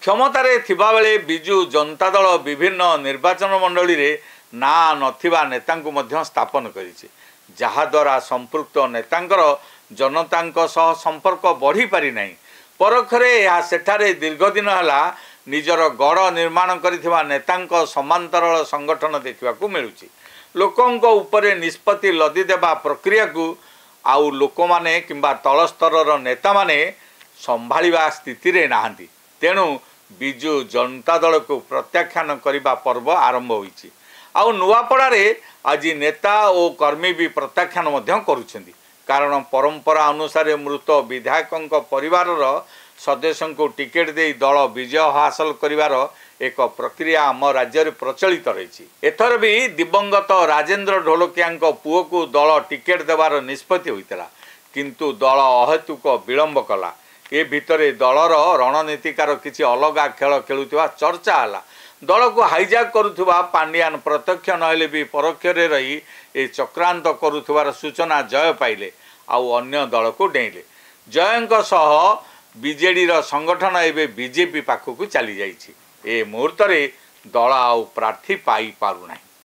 क्षमतारे थिबा बेले बिजु जनता दल विभिन्न निर्वाचन मंडली रे ना नथिबा नेतांकु मध्य स्थापन करिछि, जहाद्वारा संपृक्त नेतांकर जनतांक सह संपर्क बढ़ी पारि नाही। परखरे या सेठारे दीर्घ दिन हला निजर गढ़ निर्माण करिथिबा नेतांक समांतरल संगठन देखिबाकू मिलुछि। लोकंक उपरे निष्पत्ति लदी देबा प्रक्रिया को आउ लोक माने किंबा तल स्तरर नेता माने संभाळिबा स्थिति रे नाहंती। तेणु बिजु जनता दल को प्रत्याख्यान करने पर्व आरंभ होईछि। आउ नुआपड़ारे आज नेता और कर्मी भी प्रत्याख्यान करुछंती। कारण परंपरा अनुसार मृत विधायक परिवार सदस्यों को टिकेट दे दल विजय हासिल करिवार एक प्रक्रिया आम राज्य में प्रचलित रही। एथर भी दिवंगत राजेंद्र ढोलकिया पुओ को दल टिकेट देवार निष्पत्ति होता, किंतु दल अहेतुक विलंब कला। ए भितरे दलर रणनीतिकार किसी अलग खेल खेलुवा चर्चा है। दल को हाइजैक करुवा पांड्यान प्रत्यक्ष नहले भी परोक्ष रही ए चक्रांत करुवार सूचना जय पाइले आउ अन्य दल को डेइले। जयंक सह बीजेडी संगठन एवं बीजेपी पाखक चली जाइछि। ए मुहूर्त दल आउ प्रार्थी पाई पारु नाही।